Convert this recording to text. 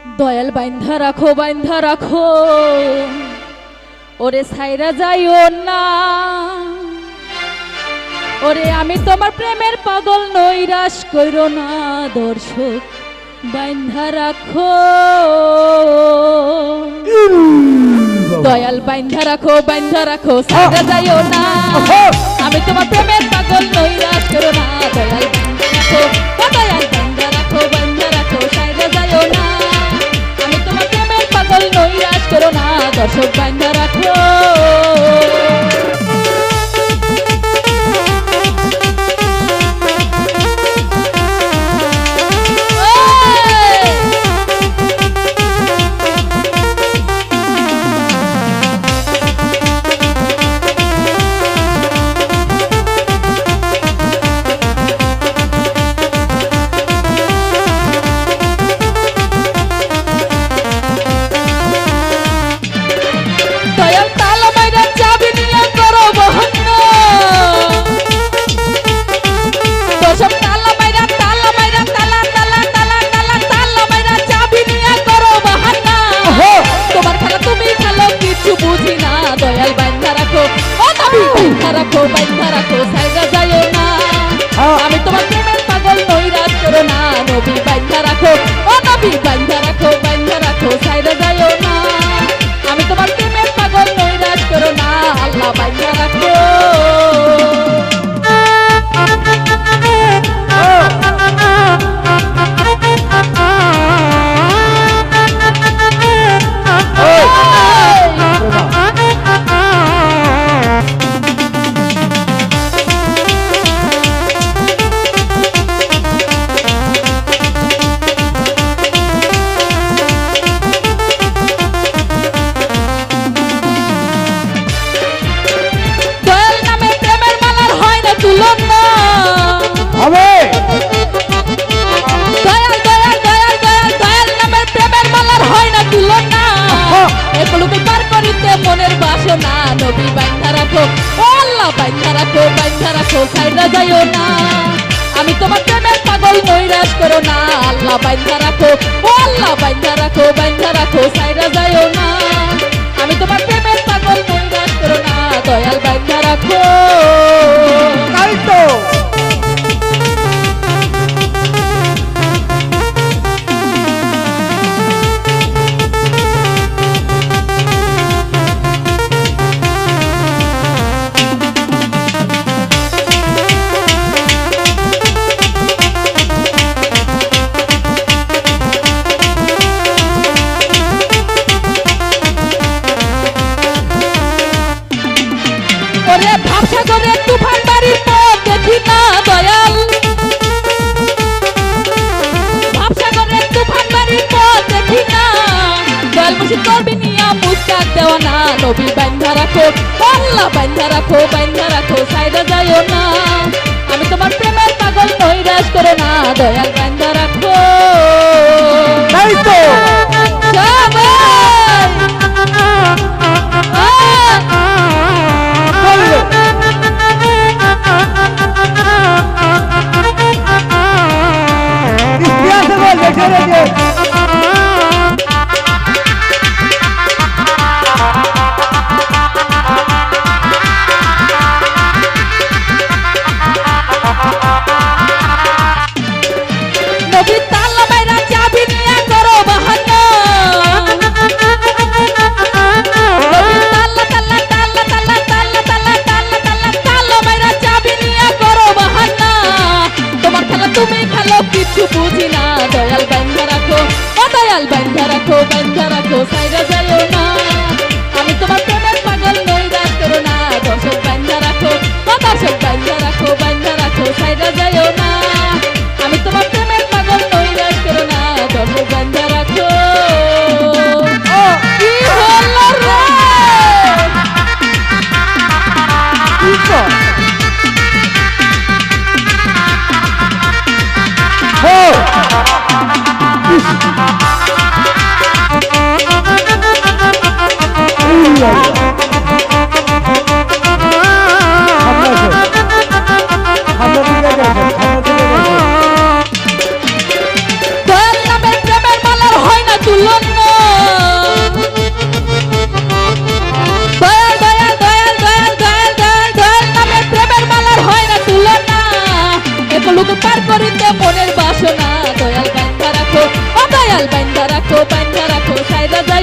দয়াল বাইন্ধা রাখো ওরে সাইরা যাইও না। ওরে আমি তোমার প্রেমের পাগল নৈরাশ কইরো না। দর্শক বাইন্ধা রাখো, দয়াল বাইন্ধা রাখো সাইরা যাইও না। আমি তোমার প্রেমের পাগল নৈরাশ করো না। দয়াল বাইন্ধা রাখো, দয়াল বাইন্ধা রাখো সাইরা যাইও না। আমি তোমার প্রেমের পাগল নৈরাশ করো না। দর্শক বাইন্ধা রাখো। বাইন্ধা রাখো সাইরা যাইও না। আমি তোমার প্রেমের পাগল নৈরাশ করো না। নবী বাইন্ধা রাখো, ও নবী বাইন্ধা রাখো সাইরা যাইও না। আমি তোমার প্রেমের পাগল নৈরাশ করো না। আল্লাহ বাইন্ধা রাখো। মনের বাসনা নবী বাইন্ধা রাখো, আল্লাহ বাইন্ধা রাখো সাইরা যাইও না। আমি তোমার প্রেমের পাগল নৈরাশ করো না। আল্লাহ বাইন্ধা রাখো, আল্লাহ বাইন্ধা রাখো সাইরা যাইও না। আমি তোমার প্রেমের পাগল নৈরাশ করো না। দয়াল বাইন্ধা রাখো। তাই তো ভাবসাগরে তুফান বাড়ির পথ দেখি না দয়াল। ভাবসাগরে তুফান বাড়ির পথ দেখি না। দয়াল মুর্শিদ করবি নিয়া মুস্তাক দেওয়া না। নবী বাইন্ধা রাখো, আল্লাহ বাইন্ধা রাখো সাইরা যাইও না। আমি তোমার প্রেমের পাগল নৈরাশ করো না। দয়াল বাইন্ধা রাখো। তাই তো বাইন্ধা রাখো সাইরা যাইও না। আমি তোমার প্রেমের পাগল নৈরাশ করো না। দর্শক বাইন্ধা রাখো, দর্শক বাইন্ধা রাখো সাইরা যাইও না। আমি তোমার প্রেমের পাগল নৈরাশ করো না। দর্শক বাইন্ধা রাখো। কি হলো রে? আমরা বাইন্ধা রাখো সাইরা যাইও